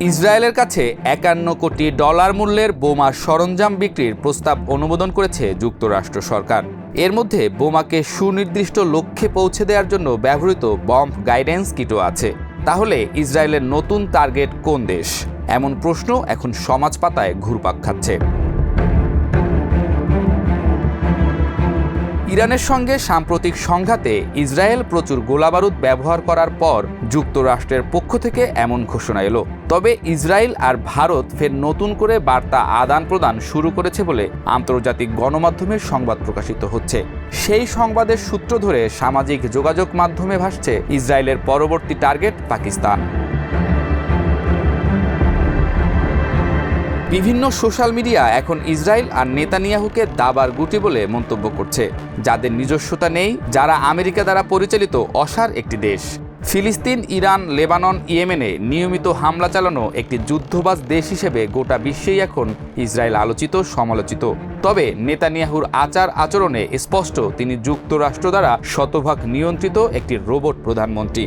ইসরায়েলের কাছে $51 কোটি মূল্যের বোমা সরঞ্জাম বিক্রির প্রস্তাব অনুমোদন করেছে যুক্তরাষ্ট্র সরকার। এর মধ্যে বোমাকে সুনির্দিষ্ট লক্ষ্যে পৌঁছে দেওয়ার জন্য ব্যবহৃত বম্ব গাইডেন্স কিটও আছে। তাহলে ইসরায়েলের নতুন টার্গেট কোন দেশ? এমন প্রশ্ন এখন সমাজ পাতায় ঘুরপাক খাচ্ছে। ইরানের সঙ্গে সাম্প্রতিক সংঘাতে ইসরায়েল প্রচুর গোলাবারুদ ব্যবহার করার পর যুক্তরাষ্ট্রের পক্ষ থেকে এমন ঘোষণা এলো। তবে ইসরায়েল আর ভারত ফের নতুন করে বার্তা আদান প্রদান শুরু করেছে বলে আন্তর্জাতিক গণমাধ্যমের সংবাদ প্রকাশিত হচ্ছে। সেই সংবাদের সূত্র ধরে সামাজিক যোগাযোগ মাধ্যমে ভাসছে ইসরায়েলের পরবর্তী টার্গেট পাকিস্তান। বিভিন্ন সোশ্যাল মিডিয়া এখন ইসরায়েল আর নেতানিয়াহুকে দাবার গুটি বলে মন্তব্য করছে, যাদের নিজস্বতা নেই, যারা আমেরিকা দ্বারা পরিচালিত অসার একটি দেশ। ফিলিস্তিন, ইরান, লেবানন, ইয়েমেনে নিয়মিত হামলা চালানো একটি যুদ্ধবাজ দেশ হিসেবে গোটা বিশ্বেই এখন ইসরায়েল আলোচিত, সমালোচিত। তবে নেতানিয়াহুর আচার আচরণে স্পষ্ট তিনি যুক্তরাষ্ট্র দ্বারা শতভাগ নিয়ন্ত্রিত একটি রোবট প্রধানমন্ত্রী।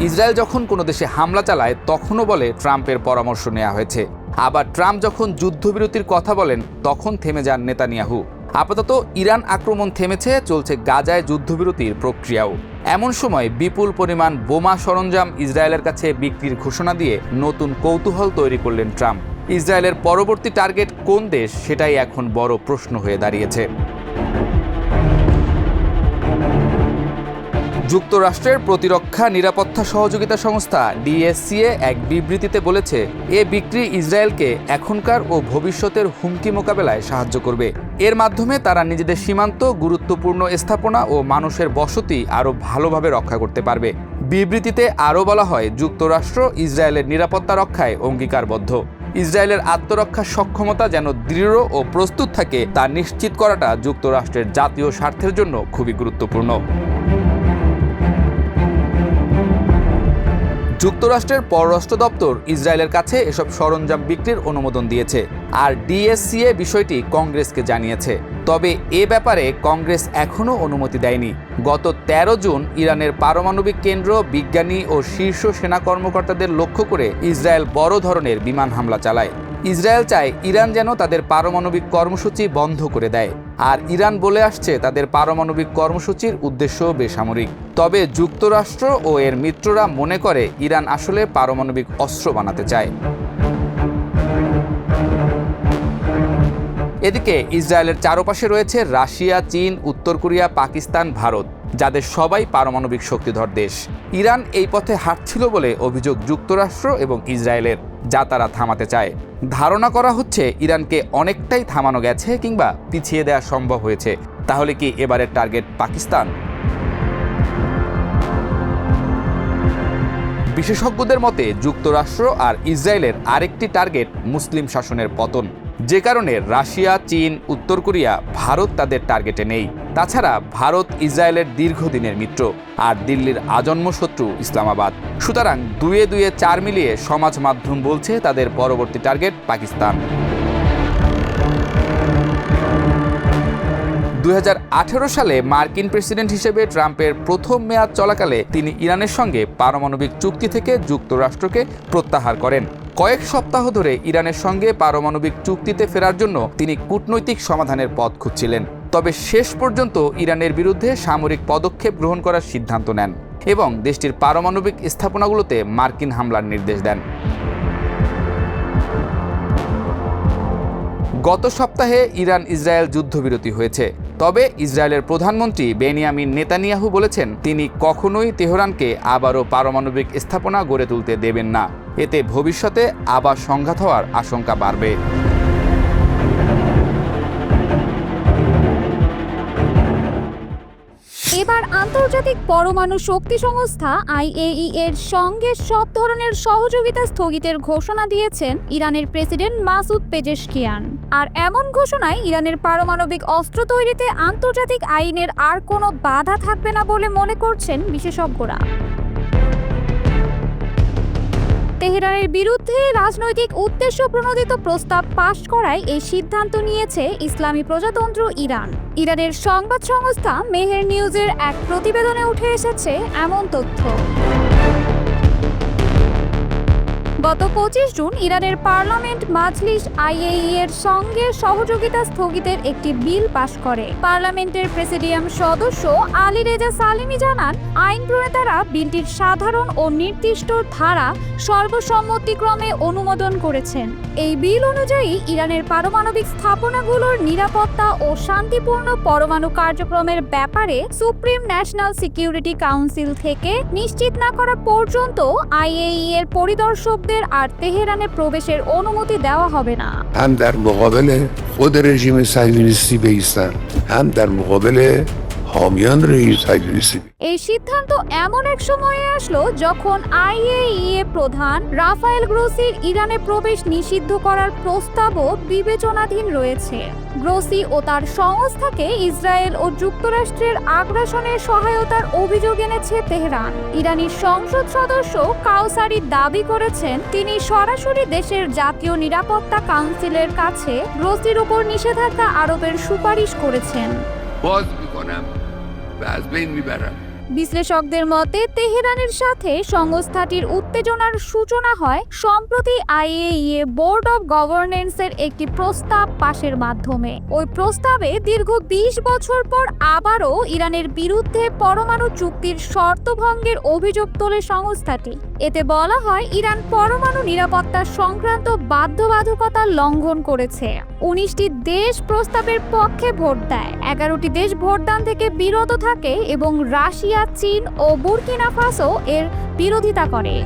ইসরায়েল যখন কোনো দেশে হামলা চালায় তখনও বলে ট্রাম্পের পরামর্শ নেওয়া হয়েছে। আবার ট্রাম্প যখন যুদ্ধবিরতির কথা বলেন তখন থেমে যান নেতানিয়াহু। আপাতত ইরান আক্রমণ থেমেছে, চলছে গাজায় যুদ্ধবিরতির প্রক্রিয়াও। এমন সময় বিপুল পরিমাণ বোমা সরঞ্জাম ইসরায়েলের কাছে বিক্রির ঘোষণা দিয়ে নতুন কৌতূহল তৈরি করলেন ট্রাম্প। ইসরায়েলের পরবর্তী টার্গেট কোন দেশ, সেটাই এখন বড় প্রশ্ন হয়ে দাঁড়িয়েছে। যুক্তরাষ্ট্রের প্রতিরক্ষা নিরাপত্তা সহযোগিতা সংস্থা DSCA এক বিবৃতিতে বলেছে, এ বিক্রি ইসরায়েলকে এখনকার ও ভবিষ্যতের হুমকি মোকাবেলায় সাহায্য করবে। এর মাধ্যমে তারা নিজেদের সীমান্ত, গুরুত্বপূর্ণ স্থাপনা ও মানুষের বসতি আরও ভালোভাবে রক্ষা করতে পারবে। বিবৃতিতে আরও বলা হয়, যুক্তরাষ্ট্র ইসরায়েলের নিরাপত্তা রক্ষায় অঙ্গীকারবদ্ধ। ইসরায়েলের আত্মরক্ষার সক্ষমতা যেন দৃঢ় ও প্রস্তুত থাকে তা নিশ্চিত করাটা যুক্তরাষ্ট্রের জাতীয় স্বার্থের জন্য খুবই গুরুত্বপূর্ণ। যুক্তরাষ্ট্রের পররাষ্ট্র দপ্তর ইসরায়েলের কাছে এসব সরঞ্জাম বিক্রির অনুমোদন দিয়েছে, আর DSCA বিষয়টি কংগ্রেসকে জানিয়েছে। তবে এ ব্যাপারে কংগ্রেস এখনও অনুমতি দেয়নি। গত 13 জুন ইরানের পারমাণবিক কেন্দ্র, বিজ্ঞানী ও শীর্ষ সেনা কর্মকর্তাদের লক্ষ্য করে ইসরায়েল বড় ধরনের বিমান হামলা চালায়। ইসরায়েল চায় ইরান যেন তাদের পারমাণবিক কর্মসূচি বন্ধ করে দেয়, আর ইরান বলে আসছে তাদের পারমাণবিক কর্মসূচির উদ্দেশ্য বেসামরিক। তবে যুক্তরাষ্ট্র ও এর মিত্ররা মনে করে ইরান আসলে পারমাণবিক অস্ত্র বানাতে চায়। এদিকে ইসরায়েলের চারপাশে রয়েছে রাশিয়া, চীন, উত্তর কোরিয়া, পাকিস্তান, ভারত, যাদের সবাই পারমাণবিক শক্তিধর দেশ। ইরান এই পথে হাঁটছিল বলে অভিযোগ যুক্তরাষ্ট্র এবং ইসরায়েলের, যা তারা থামাতে চায়। ধারণা করা হচ্ছে ইরানকে অনেকটাই থামানো গেছে কিংবা পিছিয়ে দেওয়া সম্ভব হয়েছে। তাহলে কি এবারের টার্গেট পাকিস্তান? বিশেষজ্ঞদের মতে যুক্তরাষ্ট্র আর ইসরায়েলের আরেকটি টার্গেট মুসলিম শাসনের পতন, যে কারণে রাশিয়া, চীন, উত্তর কোরিয়া, ভারত তাদের টার্গেটে নেই। তাছাড়া ভারত ইসরায়েলের দীর্ঘদিনের মিত্র, আর দিল্লির আজন্ম শত্রু ইসলামাবাদ। সুতরাং 2-4 মিলিয়ে সমাজ মাধ্যম বলছে তাদের পরবর্তী টার্গেট পাকিস্তান। 2018 সালে মার্কিন প্রেসিডেন্ট হিসেবে ট্রাম্পের প্রথম মেয়াদ চলাকালে তিনি ইরানের সঙ্গে পারমাণবিক চুক্তি থেকে যুক্তরাষ্ট্রকে প্রত্যাহার করেন। কয়েক সপ্তাহ ধরে ইরানের সঙ্গে পারমাণবিক চুক্তিতে ফেরার জন্য তিনি কূটনৈতিক সমাধানের পথ খুঁজছিলেন। তবে শেষ পর্যন্ত ইরানের বিরুদ্ধে সামরিক পদক্ষেপ গ্রহণ করার সিদ্ধান্ত নেন এবং দেশটির পারমাণবিক স্থাপনাগুলোতে মার্কিন হামলার নির্দেশ দেন। গত সপ্তাহে ইরান ইসরায়েল যুদ্ধবিরতি হয়েছে। তবে ইসরায়েলের প্রধানমন্ত্রী বেনিয়ামিন নেতানিয়াহু বলেছেন তিনি কখনোই তেহরানকে আবারও পারমাণবিক স্থাপনা গড়ে তুলতে দেবেন না। এতে ভবিষ্যতে আবার সংঘাত হওয়ার আশঙ্কা বাড়বে। এবার আন্তর্জাতিক পরমাণু শক্তি সংস্থা IAEA এর সঙ্গে সব ধরনের সহযোগিতা স্থগিতের ঘোষণা দিয়েছেন ইরানের প্রেসিডেন্ট মাসুদ পেজেশকিয়ান। আর এমন ঘোষণায় ইরানের পারমাণবিক অস্ত্র তৈরিতে আন্তর্জাতিক আইনের আর কোনো বাধা থাকবে না বলে মনে করছেন বিশেষজ্ঞরা। তেহরানের বিরুদ্ধে রাজনৈতিক উদ্দেশ্য প্রণোদিত প্রস্তাব পাশ করায় এই সিদ্ধান্ত নিয়েছে ইসলামী প্রজাতন্ত্র ইরান। ইরানের সংবাদ সংস্থা মেহের নিউজের এক প্রতিবেদনে উঠে এসেছে এমন তথ্য। গত 25 জুন ইরানের পার্লামেন্ট মাজলিস আইএইই এর সঙ্গে সহযোগিতা স্থগিতের একটি বিল পাশ করে। পার্লামেন্টের প্রেসিডিয়াম সদস্য আলী রেজা সালিমি জানান, আইন প্রণেতারা বিলটির সাধারণ ও নির্দিষ্ট ধারা সর্বসম্মতিক্রমে অনুমোদন করেছেন। এই বিল অনুযায়ী ইরানের পারমাণবিক স্থাপনাগুলোর নিরাপত্তা ও শান্তিপূর্ণ পরমাণু কার্যক্রমের ব্যাপারে সুপ্রিম ন্যাশনাল সিকিউরিটি কাউন্সিল থেকে নিশ্চিত না করা পর্যন্ত আইএইই এর পরিদর্শকদের আর তেহরানে প্রবেশের অনুমতি দেওয়া হবে না। هم در مقابل خود رژیم صهیونیستی بایستند هم در مقابل حامیان رژیم صهیونیستی. এই সিদ্ধান্ত এমন এক সময়ে আসলো যখন আইএইই এর প্রধান রাফায়েল গ্রোসির ইরানে প্রবেশ নিষিদ্ধ করার প্রস্তাবও বিবেচনাধীন রয়েছে। গ্রোসি ও তার সংস্থাকে ইসরায়েল ও যুক্তরাষ্ট্রের আগ্রাসনের সহায়তার অভিযোগ এনেছে তেহরান। ইরানি সংসদ সদস্য কাউসারি দাবি করেছেন, তিনি সরাসরি দেশের জাতীয় নিরাপত্তা কাউন্সিলের কাছে গ্রোসির উপর নিষেধাজ্ঞা আরোপের সুপারিশ করেছেন। باز میکنم و از بین میبرم. বিশ্লেষকদের মতে তেহরানের সাথে সংস্থাটির উত্তেজনার সূচনা হয় সম্প্রতি আইএইই বোর্ড অব গভর্নেন্সের একটি প্রস্তাব পাশের মাধ্যমে। ওই প্রস্তাবে দীর্ঘ 20 বছর পর আবারও ইরানের বিরুদ্ধে পরমাণু চুক্তির শর্ত ভঙ্গের অভিযোগ তোলে সংস্থাটি। এতে বলা হয়, ইরান পরমাণু নিরাপত্তা সংক্রান্ত বাধ্যবাধকতা লঙ্ঘন করেছে। 19টি দেশ প্রস্তাবের পক্ষে ভোট দেয়, 11টি দেশ ভোটদান থেকে বিরত থাকে এবং রাশিয়া, চীন ও বুর্কিনা ফাসো এর বিরোধিতা করে।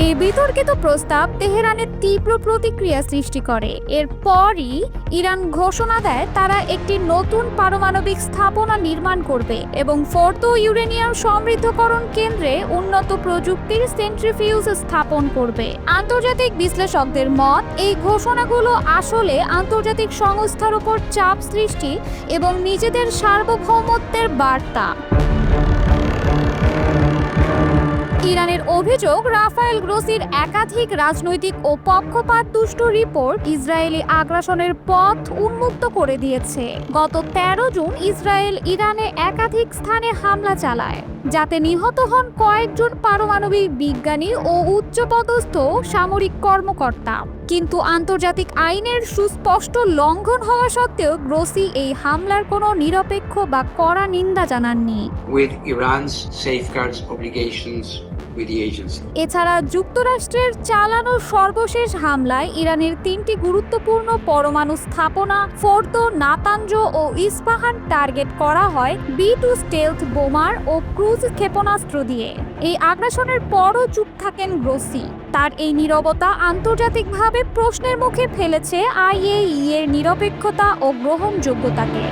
এই বিতর্কিত প্রস্তাব তেহরানের তীব্র প্রতিক্রিয়া সৃষ্টি করে। এরপরই ইরান ঘোষণা দেয় তারা একটি নতুন পারমাণবিক স্থাপনা নির্মাণ করবে এবং ফোর্দো ইউরেনিয়াম সমৃদ্ধকরণ কেন্দ্রে উন্নত প্রযুক্তির সেন্ট্রিফিউজ স্থাপন করবে। আন্তর্জাতিক বিশ্লেষকদের মত, এই ঘোষণাগুলো আসলে আন্তর্জাতিক সংস্থার উপর চাপ সৃষ্টি এবং নিজেদের সার্বভৌমত্বের বার্তা। ইরানের অভিযোগ, রাফায়েল গ্রোসির একাধিক রাজনৈতিক ও পক্ষপাত দুষ্ট রিপোর্ট ইসরায়েলি আগ্রাসনের পথ উন্মুক্ত করে দিয়েছে। গত 13 জুন ইসরায়েল ইরানে একাধিক স্থানে হামলা চালায়, যাতে নিহত হন কয়েকজন পারমাণবিক বিজ্ঞানী ও উচ্চপদস্থ সামরিক কর্মকর্তা। কিন্তু আন্তর্জাতিক আইনের সুস্পষ্ট লঙ্ঘন হওয়া সত্ত্বেও গ্রোসি এই হামলার কোনো নিরপেক্ষ বা কড়া নিন্দা জানাননি। With Iran's safeguards obligations with the agency. এছাড়া যুক্তরাষ্ট্রের চালানো সর্বশেষ হামলায় ইরানের 3টি গুরুত্বপূর্ণ পরমাণু স্থাপনা ফোর্দো, নাতানজ ও ইস্পাহান টার্গেট করা হয় B-2 স্টেলথ বোমার ও ক্রুজ ক্ষেপণাস্ত্র দিয়ে। এই আগ্রাসনের পরও চুপ থাকেন গ্রোসি। তার এই নীরবতা আন্তর্জাতিকভাবে প্রশ্নের মুখে ফেলেছে আইএইই এর নিরপেক্ষতা ও গ্রহণযোগ্যতাকে।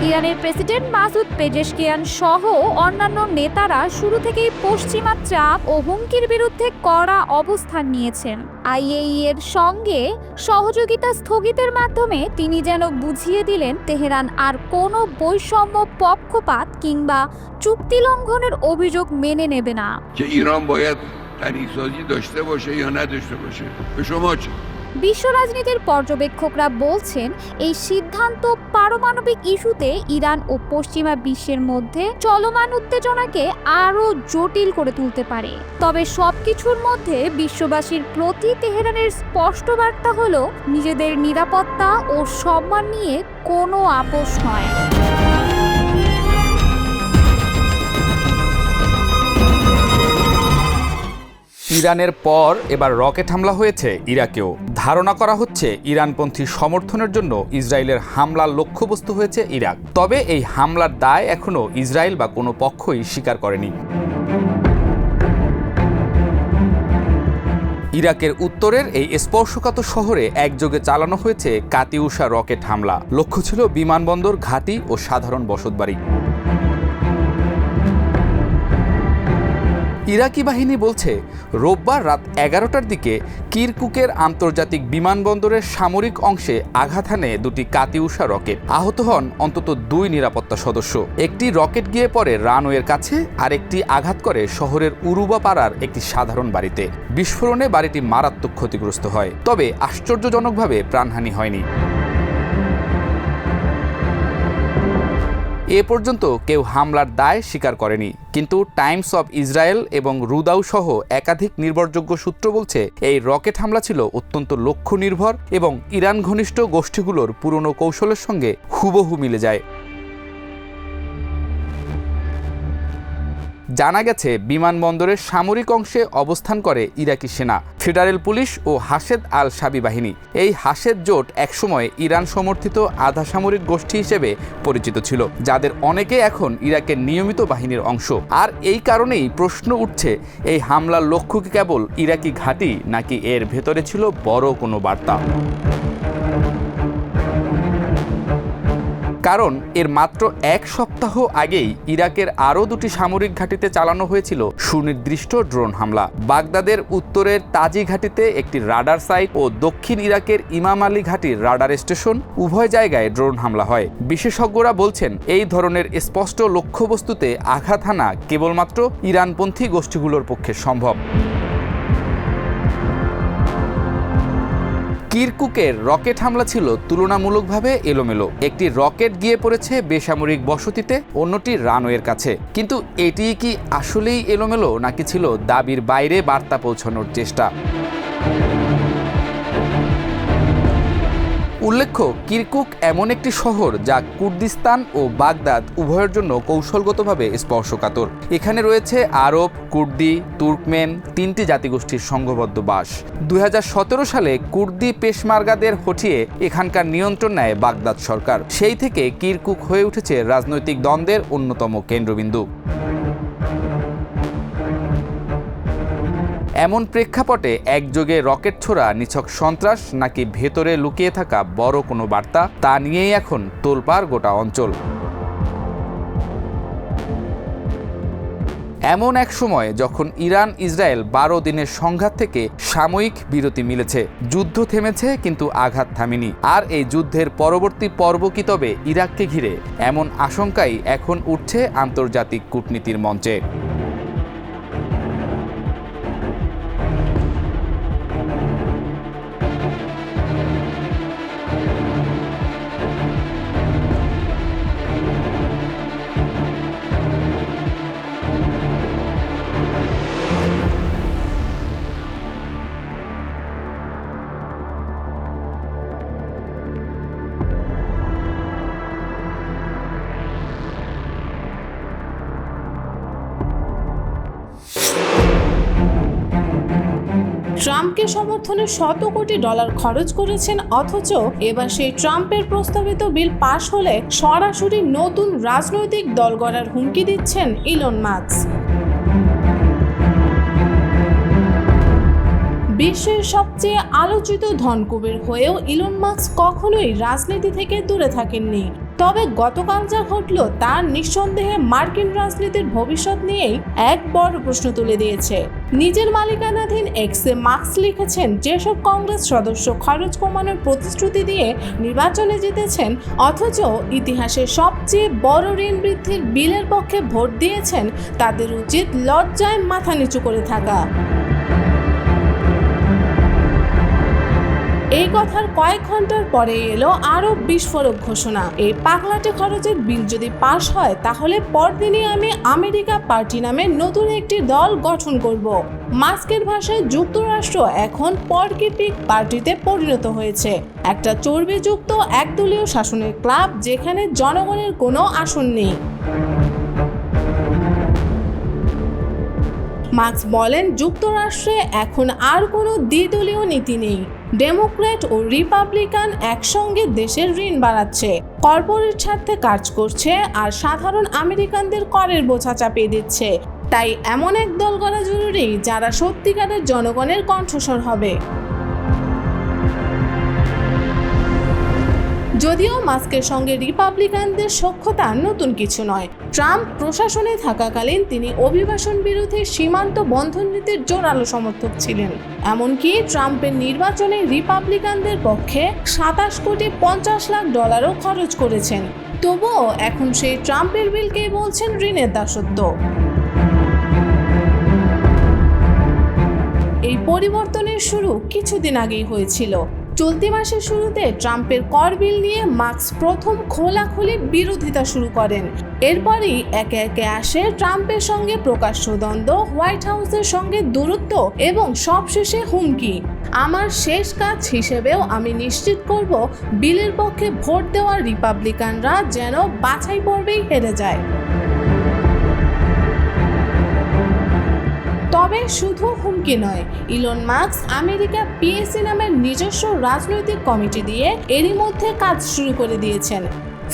ইরানের প্রেসিডেন্ট মাসুদ পেজেশকিয়ান সহ অন্যান্য নেতারা শুরু থেকেই পশ্চিমা চাপ ও হুমকির বিরুদ্ধে কড়া অবস্থান নিয়েছেন। আইএইই এর সঙ্গে সহযোগিতা স্থগিতের মাধ্যমে তিনি যেন বুঝিয়ে দিলেন, তেহরান আর কোনো বৈষম্য, পক্ষপাত কিংবা চুক্তি লঙ্ঘনের অভিযোগ মেনে নেবে না। که ایران باید غنی‌سازی داشته باشه یا نداشته باشه به شما چه؟ বিশ্ব রাজনীতির পর্যবেক্ষকরা বলছেন, এই সিদ্ধান্ত পারমাণবিক ইস্যুতে ইরান ও পশ্চিমা বিশ্বের মধ্যে চলমান উত্তেজনাকে আরও জটিল করে তুলতে পারে। তবে সবকিছুর মধ্যে বিশ্ববাসীর প্রতি তেহরানের স্পষ্ট বার্তা হলো, নিজেদের নিরাপত্তা ও সম্মান নিয়ে কোনো আপোষ নয়। ইরানের পর এবার রকেট হামলা হয়েছে ইরাকেও। ধারণা করা হচ্ছে ইরানপন্থী সমর্থনের জন্য ইসরায়েলের হামলার লক্ষ্যবস্তু হয়েছে ইরাক। তবে এই হামলার দায় এখনও ইসরায়েল বা কোনো পক্ষই স্বীকার করেনি। ইরাকের উত্তরের এই স্পর্শকাতর শহরে একযোগে চালানো হয়েছে কাতিউশা রকেট হামলা। লক্ষ্য ছিল বিমানবন্দর, ঘাঁটি ও সাধারণ বসতবাড়ি। ইরাকি বাহিনী বলছে, রোববার রাত 11টার দিকে কিরকুকের আন্তর্জাতিক বিমানবন্দরের সামরিক অংশে আঘাত হানে 2টি কাতিউশা রকেট। আহত হন অন্তত 2 নিরাপত্তা সদস্য। একটি রকেট গিয়ে পড়ে রানওয়ের কাছে, আর একটি আঘাত করে শহরের উরুবা পাড়ার একটি সাধারণ বাড়িতে। বিস্ফোরণে বাড়িটি মারাত্মক ক্ষতিগ্রস্ত হয়, তবে আশ্চর্যজনকভাবে প্রাণহানি হয়নি। এ পর্যন্ত কেউ হামলার দায় স্বীকার করেনি, কিন্তু টাইমস অব ইসরায়েল এবং রুদাউ সহ একাধিক নির্ভরযোগ্য সূত্র বলছে এই রকেট হামলা ছিল অত্যন্ত লক্ষ্য নির্ভর এবং ইরান ঘনিষ্ঠ গোষ্ঠীগুলোর পুরনো কৌশলের সঙ্গে হুবহু মিলে যায়। জানা গেছে বিমানবন্দরের সামরিক অংশে অবস্থান করে ইরাকি সেনা, ফেডারেল পুলিশ ও হাশেদ আল শাবি বাহিনী। এই হাশেদ জোট একসময় ইরান সমর্থিত আধা সামরিক গোষ্ঠী হিসেবে পরিচিত ছিল, যাদের অনেকে এখন ইরাকের নিয়মিত বাহিনীর অংশ। আর এই কারণেই প্রশ্ন উঠছে, এই হামলার লক্ষ্য কি কেবল ইরাকি ঘাঁটি, নাকি এর ভেতরে ছিল বড় কোনো বার্তা? কারণ এর মাত্র এক সপ্তাহ আগেই ইরাকের আরও দুটি সামরিক ঘাঁটিতে চালানো হয়েছিল সুনির্দিষ্ট ড্রোন হামলা। বাগদাদের উত্তরের তাজি ঘাঁটিতে একটি রাডার সাইট ও দক্ষিণ ইরাকের ইমাম আলী ঘাঁটির রাডার স্টেশন, উভয় জায়গায় ড্রোন হামলা হয়। বিশেষজ্ঞরা বলছেন, এই ধরনের স্পষ্ট লক্ষ্যবস্তুতে আঘাত হানা কেবলমাত্র ইরানপন্থী গোষ্ঠীগুলোর পক্ষে সম্ভব। কিরকুকের রকেট হামলা ছিল তুলনামূলকভাবে এলোমেলো। একটি রকেট গিয়ে পড়েছে বেসামরিক বসতিতে, অন্যটি রানওয়ের কাছে। কিন্তু এটি কি আসলেই এলোমেলো, নাকি ছিল দাবির বাইরে বার্তা পৌঁছানোর চেষ্টা? উল্লেখ্য, কিরকুক এমন একটি শহর যা কুর্দিস্তান ও বাগদাদ উভয়ের জন্য কৌশলগতভাবে স্পর্শকাতর। এখানে রয়েছে আরব, কুর্দি, তুর্কমেন তিনটি জাতিগোষ্ঠীর সংঘবদ্ধ বাস। 2017 সালে কুর্দি পেশমার্গাদের হটিয়ে এখানকার নিয়ন্ত্রণ নেয় বাগদাদ সরকার। সেই থেকে কিরকুক হয়ে উঠেছে রাজনৈতিক দ্বন্দ্বের অন্যতম কেন্দ্রবিন্দু। এমন প্রেক্ষাপটে একযোগে রকেট ছোড়া নিছক সন্ত্রাস, নাকি ভেতরে লুকিয়ে থাকা বড় কোনো বার্তা, তা নিয়েই এখন তোলপাড় গোটা অঞ্চল। এমন এক সময় যখন ইরান ইসরায়েল 12 দিনের সংঘাত থেকে সাময়িক বিরতি মিলেছে, যুদ্ধ থেমেছে কিন্তু আঘাত থামেনি। আর এই যুদ্ধের পরবর্তী পর্ব কি তবে ইরাককে ঘিরে? এমন আশঙ্কাই এখন উঠছে আন্তর্জাতিক কূটনীতির মঞ্চে। ট্রাম্পকে সমর্থনে $100 কোটি খরচ করেছেন, অথচ এবার সেই ট্রাম্পের প্রস্তাবিত বিল পাশ হলে সরাসরি নতুন রাজনৈতিক দল গড়ার হুমকি দিচ্ছেন ইলন মাস্ক। বিশ্বের সবচেয়ে আলোচিত ধনকুবের হয়েও ইলন মাস্ক কখনোই রাজনীতি থেকে দূরে থাকেননি। তবে গতকাল যা ঘটল তা নিঃসন্দেহে মার্কিন রাজনীতির ভবিষ্যৎ নিয়েই এক বড় প্রশ্ন তুলে দিয়েছে। নিজের মালিকানাধীন এক্সে মাস্ক লিখেছেন, যেসব কংগ্রেস সদস্য খরচ কমানোর প্রতিশ্রুতি দিয়ে নির্বাচনে জিতেছেন, অথচ ইতিহাসের সবচেয়ে বড় ঋণ বৃদ্ধির বিলের পক্ষে ভোট দিয়েছেন, তাদের উচিত লজ্জায় মাথা নিচু করে থাকা। এই কথার কয়েক ঘন্টার পরে এলো আরো বিস্ফোরক ঘোষণা। এই পাগলাটে খরচের বিল যদি পাশ হয়, তাহলে পরদিনই আমি আমেরিকা পার্টি নামে নতুন একটি দল গঠন করব। মাস্কের ভাষায় যুক্তরাষ্ট্র এখন পর্কি পিগ পার্টিতে পরিণত হয়েছে, একটা চর্বিযুক্ত একদলীয় শাসনের ক্লাব যেখানে জনগণের কোনো আসন নেই। মাস্ক বলেন, যুক্তরাষ্ট্রে এখন আর কোনো দ্বিদলীয় নীতি নেই। ডেমোক্র্যাট ও রিপাবলিকান একসঙ্গে দেশের ঋণ বাড়াচ্ছে, কর্পোরেট স্বার্থে কাজ করছে আর সাধারণ আমেরিকানদের করের বোঝা চাপিয়ে দিচ্ছে। তাই এমন এক দল গড়া জরুরি যারা সত্যিকারের জনগণের কণ্ঠস্বর হবে। যদিও মাস্কের সঙ্গে রিপাবলিকানদের সখ্যতা নতুন কিছু নয়। ট্রাম্প প্রশাসনে থাকাকালীন তিনি অভিবাসন বিরোধী সীমান্ত বন্ধন নীতির জোরালো সমর্থক ছিলেন। এমনকি ট্রাম্পের নির্বাচনে রিপাবলিকানদের পক্ষে $27 কোটি 50 লাখ খরচ করেছেন। তবুও এখন সেই ট্রাম্পের বিলকেই বলছেন ঋণের দাসত্ব। এই পরিবর্তনের শুরু কিছুদিন আগেই হয়েছিল। চলতি মাসের শুরুতে ট্রাম্পের কর বিল নিয়ে মাস্ক প্রথম খোলাখুলি বিরোধিতা শুরু করেন। এরপরই একে একে আসে ট্রাম্পের সঙ্গে প্রকাশ্য দ্বন্দ্ব, হোয়াইট হাউসের সঙ্গে দূরত্ব এবং সবশেষে হুমকি। আমার শেষ কাজ হিসেবেও আমি নিশ্চিত করব বিলের পক্ষে ভোট দেওয়া রিপাবলিকানরা যেন বাছাই পর্বেই হেরে যায়। তবে শুধু হুমকি নয়, ইলন মাস্ক আমেরিকা পিএসি নামের নিজস্ব রাজনৈতিক কমিটি দিয়ে এরই মধ্যে কাজ শুরু করে দিয়েছেন।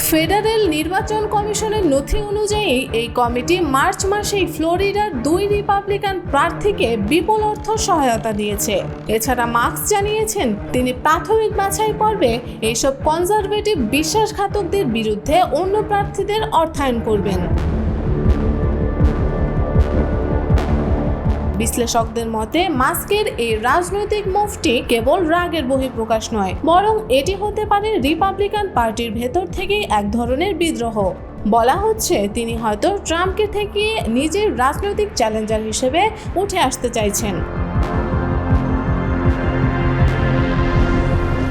ফেডারেল নির্বাচন কমিশনের নথি অনুযায়ী এই কমিটি মার্চ মাসেই ফ্লোরিডার 2 রিপাবলিকান প্রার্থীকে বিপুল অর্থ সহায়তা দিয়েছে। এছাড়া মাস্ক জানিয়েছেন তিনি প্রাথমিক বাছাই পর্বে এইসব কনজারভেটিভ বিশ্বাসঘাতকদের বিরুদ্ধে অন্য প্রার্থীদের অর্থায়ন করবেন। বিশ্লেষকদের মতে মাস্কের এই রাজনৈতিক মুভটি কেবল রাগের বহিঃপ্রকাশ নয়, বরং এটি হতে পারে রিপাবলিকান পার্টির ভেতর থেকেই এক ধরনের বিদ্রোহ। বলা হচ্ছে তিনি হয়তো ট্রাম্পকে ঠেকিয়ে নিজের রাজনৈতিক চ্যালেঞ্জার হিসেবে উঠে আসতে চাইছেন।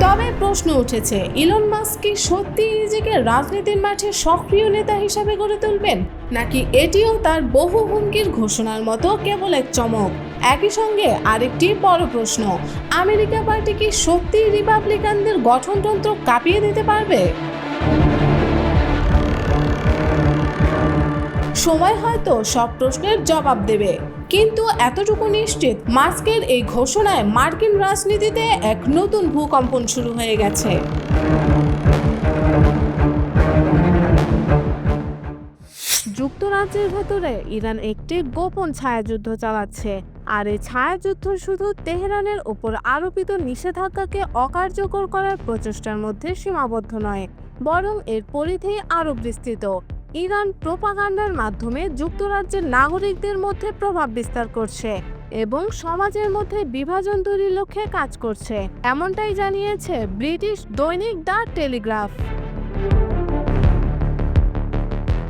তবে প্রশ্ন উঠেছে, ইলন মাস্ক কি সত্যি নিজেকে রাজনীতির মাঠে সক্রিয় নেতা হিসেবে গড়ে তুলবেন, নাকি এটিও তার বহু হুমকির ঘোষণার মতো কেবল এক চমক? একই সঙ্গে আরেকটি বড় প্রশ্ন, আমেরিকা পার্টি কি সত্যি রিপাবলিকানদের গঠনতন্ত্র কাঁপিয়ে দিতে পারবে? সময় হয়তো সব প্রশ্নের জবাব দেবে, কিন্তু এতটুকু নিশ্চিত, মাস্কের এই ঘোষণায় মার্কিন রাজনীতিতে এক নতুন ভূকম্পন শুরু হয়ে গেছে। যুক্তরাজ্যের ভেতরে ইরান একটি গোপন ছায়াযুদ্ধ চালাচ্ছে, আর এই ছায়াযুদ্ধ শুধু তেহরানের উপর আরোপিত নিষেধাজ্ঞাকে অকার্যকর করার প্রচেষ্টার মধ্যে সীমাবদ্ধ নয়, বরং এর পরিধি আরও বিস্তৃত। ইরান প্রোপাগান্ডার মাধ্যমে যুক্তরাজ্যের নাগরিকদের মধ্যে প্রভাব বিস্তার করছে এবং সমাজের মধ্যে বিভাজন তৈরির লক্ষ্যে কাজ করছে, এমনটাই জানিয়েছে ব্রিটিশ দৈনিক দ্য টেলিগ্রাফ।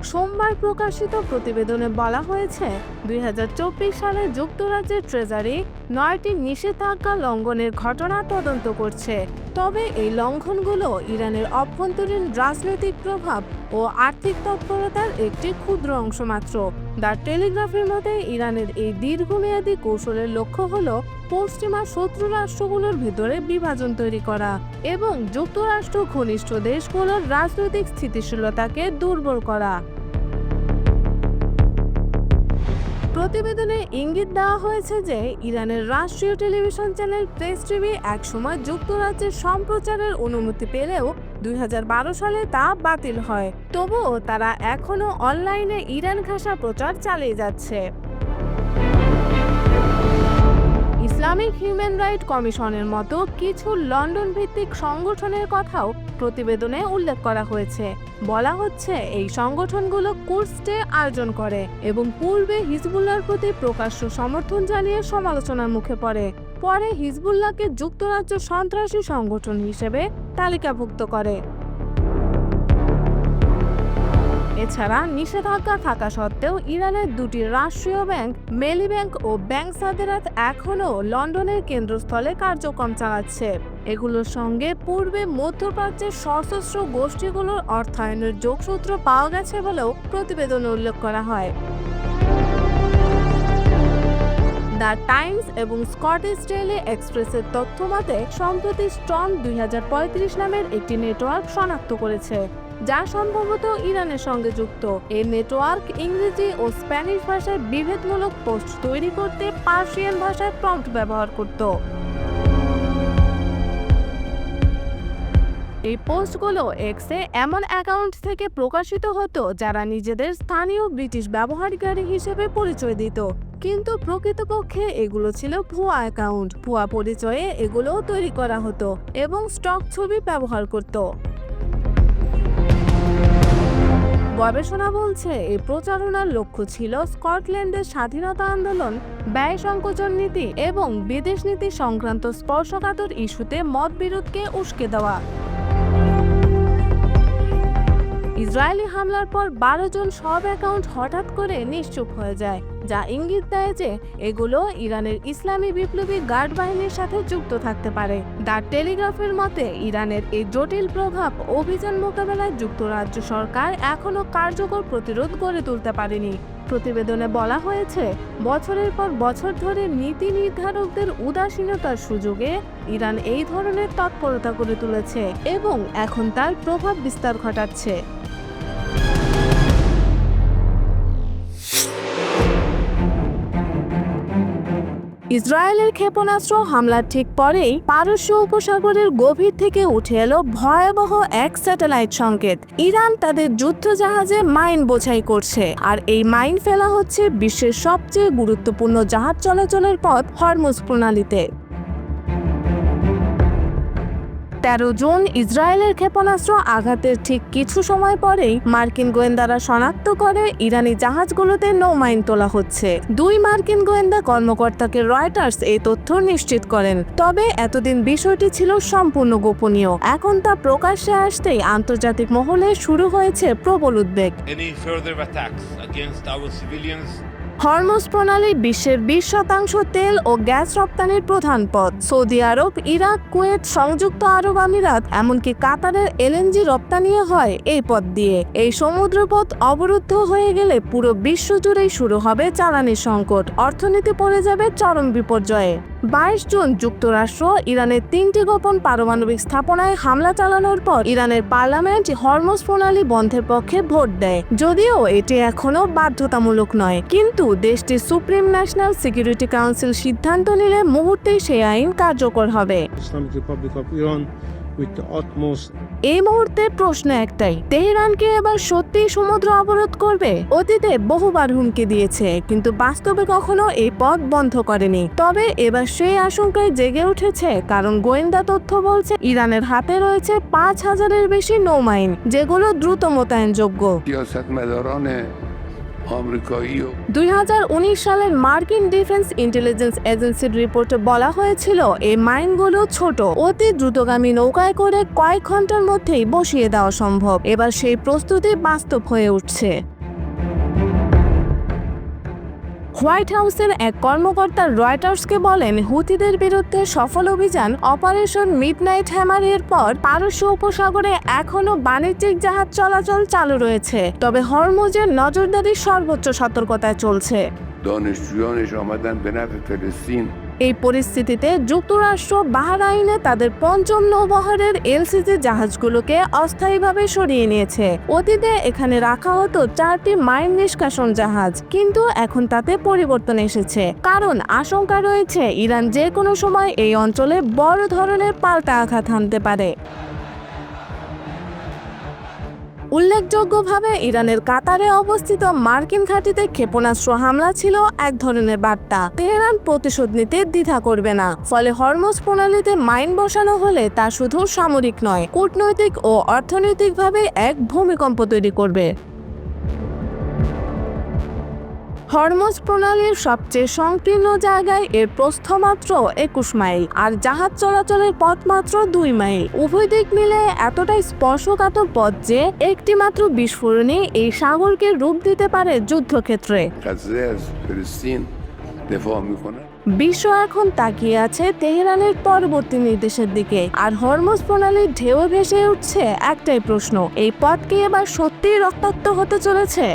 সোমবার প্রকাশিত প্রতিবেদনে বলা হয়েছে 2024 সালে যুক্তরাজ্যের ট্রেজারি 9টি নিষেধাজ্ঞা লঙ্ঘনের ঘটনা তদন্ত করছে। তবে এই লঙ্ঘনগুলো ইরানের অভ্যন্তরীণ রাজনৈতিক প্রভাব ও আর্থিক তৎপরতার একটি ক্ষুদ্র অংশ মাত্র। দ্য টেলিগ্রাফের মতে ইরানের এই দীর্ঘমেয়াদী কৌশলের লক্ষ্য হল পশ্চিমা শত্রু রাষ্ট্রগুলোর ভেতরে বিভাজন তৈরি করা এবং যুক্তরাষ্ট্র ঘনিষ্ঠ দেশগুলোর রাজনৈতিক স্থিতিশীলতাকে দুর্বল করা। প্রতিবেদনে ইঙ্গিত দেওয়া হয়েছে যে ইরানের রাষ্ট্রীয় টেলিভিশন চ্যানেল প্রেস টিভি একসময় যুক্তরাজ্যের সম্প্রচারের অনুমতি পেলেও 2012 সালে তা বাতিল হয়। তবুও তারা এখনও অনলাইনে ইরান ঘাঁষা প্রচার চালিয়ে যাচ্ছে। ইসলামিক হিউম্যান রাইট কমিশনের মতো কিছু লন্ডন ভিত্তিক সংগঠনের কথাও প্রতিবেদনে উল্লেখ করা হয়েছে। বলা হচ্ছে এই সংগঠনগুলো কুর্স ডে আয়োজন করে এবং পূর্বে হিজবুল্লাহর প্রতি প্রকাশ্য সমর্থন জানিয়ে সমালোচনার মুখে পড়ে। পরে হিজবুল্লাহকে যুক্তরাজ্য সন্ত্রাসী সংগঠন হিসেবে তালিকাভুক্ত করে। এছাড়া নিষেধাজ্ঞা থাকা সত্ত্বেও ইরানের 2টি রাষ্ট্রীয় ব্যাংক মেলি ব্যাংক ও ব্যাংক সাদেরাত এখনও লন্ডনের কেন্দ্রস্থলে কার্যক্রম চালাচ্ছে। এগুলোর সঙ্গে পূর্বে মধ্যপ্রাচ্যের সশস্ত্র গোষ্ঠীগুলোর অর্থায়নের যোগসূত্র পাওয়া গেছে বলেও প্রতিবেদনে উল্লেখ করা হয়। দ্য টাইমস এবং স্কটিশ ডেইলি এক্সপ্রেসের তথ্য মতে সম্প্রতি স্টর্ম 2035 নামের একটি নেটওয়ার্ক শনাক্ত করেছে, যা সম্ভবত ইরানের সঙ্গে যুক্ত। এই নেটওয়ার্ক ইংরেজি ও স্প্যানিশ ভাষায় বিভেদমূলক পোস্ট তৈরি করতে পার্সিয়ান ভাষায় প্রম্পট ব্যবহার করত। এই পোস্টগুলো এক্সে এমন অ্যাকাউন্ট থেকে প্রকাশিত হতো যারা নিজেদের স্থানীয় ব্রিটিশ ব্যবহারকারী হিসেবে পরিচয় দিত, কিন্তু প্রকৃতপক্ষে এগুলো ছিল ভুয়া অ্যাকাউন্ট। ভুয়া পরিচয়ে এগুলোও তৈরি করা হতো এবং স্টক ছবি ব্যবহার করত। গবেষণা বলছে এই প্রচারণার লক্ষ্য ছিল স্কটল্যান্ডের স্বাধীনতা আন্দোলন, ব্যয় সংকোচন নীতি এবং বিদেশ নীতি সংক্রান্ত স্পর্শকাতর ইস্যুতে মতবিরোধকে উস্কে দেওয়া। ইসরায়েলি হামলার পর 12 জন সব অ্যাকাউন্ট হঠাৎ করে নিশ্চুপ হয়ে যায়, যা ইঙ্গিত দেয় যে এগুলো ইরানের ইসলামী বিপ্লবী গার্ড বাহিনীর সাথে যুক্ত থাকতে পারে। দ্য টেলিগ্রাফের মতে ইরানের এই জটিল প্রভাব অভিযান মোকাবেলায় যুক্তরাজ্য সরকার এখনও কার্যকর প্রতিরোধ গড়ে তুলতে পারেনি। প্রতিবেদনে বলা হয়েছে, বছরের পর বছর ধরে নীতি নির্ধারকদের উদাসীনতার সুযোগে ইরান এই ধরনের তৎপরতা করে তুলেছে এবং এখন তার প্রভাব বিস্তার ঘটাচ্ছে। ইসরায়েলের ক্ষেপণাস্ত্র হামলার ঠিক পরেই পারস্য উপসাগরের গভীর থেকে উঠে এলো ভয়াবহ এক স্যাটেলাইট সংকেত। ইরান তাদের যুদ্ধ জাহাজে মাইন বোঝাই করছে, আর এই মাইন ফেলা হচ্ছে বিশ্বের সবচেয়ে গুরুত্বপূর্ণ জাহাজ চলাচলের পথ হরমুজ প্রণালীতে। 13 জুন ইসরায়েলের ক্ষেপণাস্ত্র আঘাতের ঠিক কিছু সময় পরেই মার্কিন গোয়েন্দারা শনাক্ত করে ইরানি জাহাজগুলোতে নৌমাইন তোলা হচ্ছে। 2 মার্কিন গোয়েন্দা কর্মকর্তাকে রয়টার্স এই তথ্য নিশ্চিত করেন। তবে এতদিন বিষয়টি ছিল সম্পূর্ণ গোপনীয়। এখন তা প্রকাশ্যে আসতেই আন্তর্জাতিক মহলে শুরু হয়েছে প্রবল উদ্বেগ। Any further attacks against our civilians Hormuz প্রণালী বিশ্বের 20% তেল ও গ্যাস রপ্তানির প্রধান পথ। সৌদি আরব, ইরাক, কুয়েত, সংযুক্ত আরব আমিরাত, এমনকি কাতারের এলএনজি রপ্তানিও হয় এই পথ দিয়ে। এই সমুদ্রপথ অবরুদ্ধ হয়ে গেলে পুরো বিশ্ব জুড়েই শুরু হবে জ্বালানি সংকট, অর্থনীতি পড়ে যাবে চরম বিপর্যয়ে। 22 জুন যুক্তরাষ্ট্র ইরানের 3টি গোপন পারমাণবিক স্থাপনায় হামলা চালানোর পর ইরানের পার্লামেন্ট হরমুজ প্রণালী বন্ধের পক্ষে ভোট দেয়, যদিও এটি এখনো বাধ্যতামূলক নয়। কিন্তু দেশটির সুপ্রিম ন্যাশনাল সিকিউরিটি কাউন্সিল সিদ্ধান্ত নিলে মুহূর্তেই সেই আইন কার্যকর হবে। Islamic Republic of Iran with the utmost এই মুহূর্তে প্রশ্ন একটাই, তেহরানকে এবার সত্যিই সমুদ্র অবরোধ করবে? অতীতে বহুবার হুমকি দিয়েছে, কিন্তু বাস্তবে কখনো এই পথ বন্ধ করেনি। তবে এবার সেই আশঙ্কায় জেগে উঠেছে, কারণ গোয়েন্দা তথ্য বলছে ইরানের হাতে রয়েছে 5000-এর বেশি নৌমাইন, যেগুলো দ্রুত মোতায়েনযোগ্য। سیاستمداران آمریکایی و 2019 সালের মার্কিন ডিফেন্স ইন্টেলিজেন্স এজেন্সির রিপোর্টে বলা হয়েছিল এই মাইনগুলো ছোট, অতি দ্রুতগামী নৌকায় করে কয়েক ঘন্টার মধ্যেই বসিয়ে দেওয়া সম্ভব। এবার সেই প্রস্তুতি বাস্তব হয়ে উঠছে। হোয়াইট হাউসের এক কর্মকর্তা রয়টার্সকে বলেন, হুতিদের বিরুদ্ধে সফল অভিযান অপারেশন মিডনাইট হ্যামার এর পর পারস্য উপসাগরে এখনো বাণিজ্যিক জাহাজ চলাচল চালু রয়েছে, তবে হরমুজের নজরদারি সর্বোচ্চ সতর্কতায় চলছে। دانشجویانش آمدن به نفع فلسطین এই পরিস্থিতিতে যুক্তরাষ্ট্র বাহরাইনে তাদের 5ম নৌবহরের এলসিজি জাহাজগুলোকে অস্থায়ীভাবে সরিয়ে নিয়েছে। অতীতে এখানে রাখা হতো 4টি মাইন নিষ্কাশন জাহাজ, কিন্তু এখন তাতে পরিবর্তন এসেছে, কারণ আশঙ্কা রয়েছে ইরান যে কোনো সময় এই অঞ্চলে বড় ধরনের পাল্টা আঘাত হানতে পারে। উল্লেখযোগ্যভাবে ইরানের কাতারে অবস্থিত মার্কিন ঘাঁটিতে ক্ষেপণাস্ত্র হামলা ছিল এক ধরনের বার্তা, তেহরান প্রতিশোধ নিতে দ্বিধা করবে না। ফলে হরমুজ প্রণালীতে মাইন বসানো হলে তা শুধু সামরিক নয়, কূটনৈতিক ও অর্থনৈতিকভাবে এক ভূমিকম্প তৈরি করবে। হরমুজ প্রণালীর সবচেয়ে সংকীর্ণ জায়গায় এর প্রস্থ মাত্র 21 মাইল, আর জাহাজ চলাচলের পথ মাত্র 2 মাইল। উভয় দিক মিলে এতটাই স্পর্শকাতর পথ যে একটি মাত্র বিস্ফোরণে এই সাগরকে রূপ দিতে পারে যুদ্ধক্ষেত্রে। غزه از فلسطین دفاع میکنن বিশ্ব এখন তাকিয়ে আছে তেহরানের পরবর্তী নির্দেশের দিকে, আর হরমুজ প্রণালীর ঢেউ ভেসে উঠছে একটাই প্রশ্ন, এই পথ কি এবার সত্যিই রক্তাক্ত হতে চলেছে?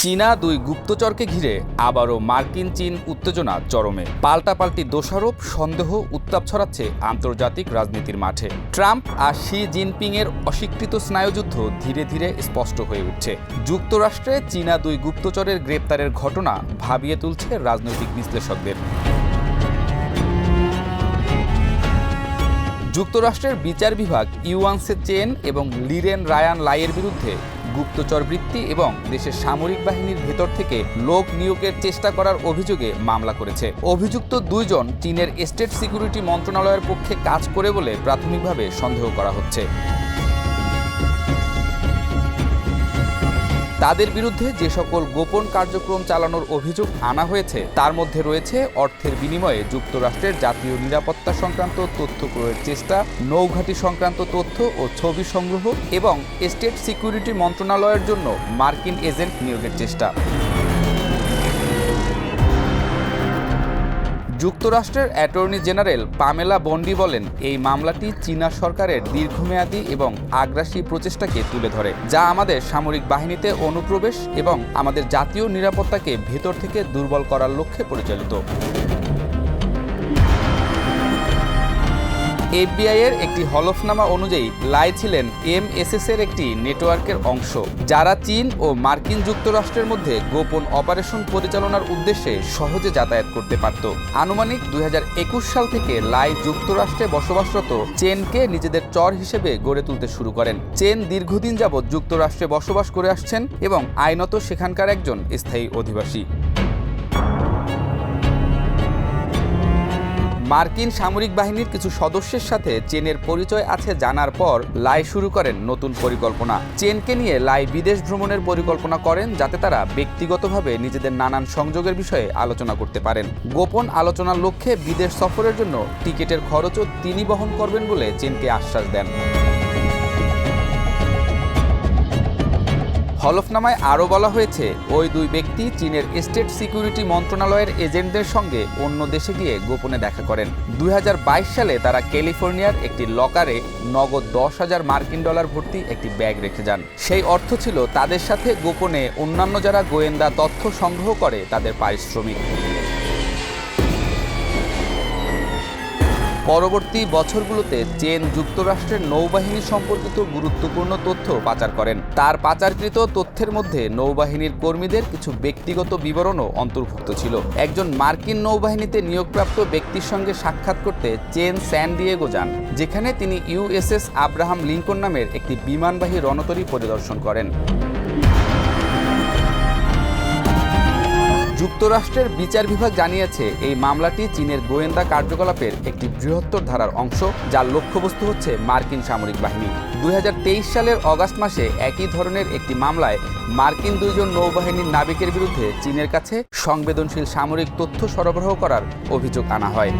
চীনা 2 গুপ্তচরকে ঘিরে আবারও মার্কিন চীন উত্তেজনা চরমে। পাল্টাপাল্টি দোষারোপ, সন্দেহ, উত্তাপ ছড়াচ্ছে আন্তর্জাতিক রাজনীতির মাঠে। ট্রাম্প আর শি জিনপিং এর অস্বীকৃত স্নায়ুযুদ্ধ ধীরে ধীরে স্পষ্ট হয়ে উঠছে। যুক্তরাষ্ট্রে চীনা 2 গুপ্তচরের গ্রেপ্তারের ঘটনা ভাবিয়ে তুলছে রাজনৈতিক বিশ্লেষকদের। যুক্তরাষ্ট্রের বিচার বিভাগ ইউয়ান সে চেন এবং লিরেন রায়ান লাইয়ের বিরুদ্ধে গুপ্তচর বৃত্তি এবং দেশের সামরিক বাহিনীর ভেতর থেকে লোক নিয়োগের চেষ্টা করার অভিযোগে মামলা করেছে। অভিযুক্ত 2 জন চীনের স্টেট সিকিউরিটি মন্ত্রণালয়ের পক্ষে কাজ করে বলে প্রাথমিকভাবে সন্দেহ করা হচ্ছে। তাদের বিরুদ্ধে যে সকল গোপন কার্যক্রম চালানোর অভিযোগ আনা হয়েছে তার মধ্যে রয়েছে অর্থের বিনিময়ে যুক্তরাষ্ট্রের জাতীয় নিরাপত্তা সংক্রান্ত তথ্য ক্রয়ের চেষ্টা, নৌঘাঁটি সংক্রান্ত তথ্য ও ছবি সংগ্রহ এবং স্টেট সিকিউরিটি মন্ত্রণালয়ের জন্য মার্কিন এজেন্ট নিয়োগের চেষ্টা। যুক্তরাষ্ট্রের অ্যাটর্নি জেনারেল পামেলা বন্ডি বলেন, এই মামলাটি চীনা সরকারের দীর্ঘমেয়াদী এবং আগ্রাসী প্রচেষ্টাকে তুলে ধরে, যা আমাদের সামরিক বাহিনীতে অনুপ্রবেশ এবং আমাদের জাতীয় নিরাপত্তাকে ভেতর থেকে দুর্বল করার লক্ষ্যে পরিচালিত। FBI এর একটি হলফনামা অনুযায়ী লাই ছিলেন MSS এর একটি নেটওয়ার্কের অংশ, যারা চীন ও মার্কিন যুক্তরাষ্ট্রের মধ্যে গোপন অপারেশন পরিচালনার উদ্দেশ্যে সহজে যাতায়াত করতে পারত। আনুমানিক 2021 সাল থেকে লাই যুক্তরাষ্ট্রে বসবাসরত চেনকে নিজেদের চর হিসেবে গড়ে তুলতে শুরু করেন। চেন দীর্ঘদিন যাবৎ যুক্তরাষ্ট্রে বসবাস করে আসছেন এবং আইনত সেখানকার একজন স্থায়ী অধিবাসী। মার্কিন সামরিক বাহিনীর কিছু সদস্যের সাথে চেনের পরিচয় আছে জানার পর লাই শুরু করেন নতুন পরিকল্পনা। চেনকে নিয়ে লাই বিদেশ ভ্রমণের পরিকল্পনা করেন যাতে তারা ব্যক্তিগতভাবে নিজেদের নানান সংযোগের বিষয়ে আলোচনা করতে পারেন। গোপন আলোচনার লক্ষ্যে বিদেশ সফরের জন্য টিকিটের খরচও তিনি বহন করবেন বলে চেনকে আশ্বাস দেন। হলফনামায় আরও বলা হয়েছে, ওই দুই ব্যক্তি চীনের স্টেট সিকিউরিটি মন্ত্রণালয়ের এজেন্টদের সঙ্গে অন্য দেশে গিয়ে গোপনে দেখা করেন। 2022 সালে তারা ক্যালিফোর্নিয়ার একটি লকারে নগদ $10,000 ভর্তি একটি ব্যাগ রেখে যান। সেই অর্থ ছিল তাদের সাথে গোপনে অন্যান্য যারা গোয়েন্দা তথ্য সংগ্রহ করে তাদের পারিশ্রমিক। পরবর্তী বছরগুলোতে চেন যুক্তরাষ্ট্রের নৌবাহিনী সম্পর্কিত গুরুত্বপূর্ণ তথ্য পাচার করেন। তার পাচারকৃত তথ্যের মধ্যে নৌবাহিনীর কর্মীদের কিছু ব্যক্তিগত বিবরণও অন্তর্ভুক্ত ছিল। একজন মার্কিন নৌবাহিনীতে নিয়োগপ্রাপ্ত ব্যক্তির সঙ্গে সাক্ষাৎ করতে চেন স্যান ডিয়েগো যান, যেখানে তিনি USS আব্রাহাম লিঙ্কন নামের একটি বিমানবাহী রণতরী পরিদর্শন করেন। যুক্তরাষ্ট্রের বিচার বিভাগ জানিয়েছে, এই মামলাটি চীনের গোয়েন্দা কার্যকলাপের একটি বৃহত্তর ধারার অংশ, যার লক্ষ্যবস্তু হচ্ছে মার্কিন সামরিক বাহিনী। 2023 সালের অগাস্ট মাসে একই ধরনের একটি মামলায় মার্কিন 2 জন নৌবাহিনীর নাবিকের বিরুদ্ধে চীনের কাছে সংবেদনশীল সামরিক তথ্য সরবরাহ করার অভিযোগ আনা হয়।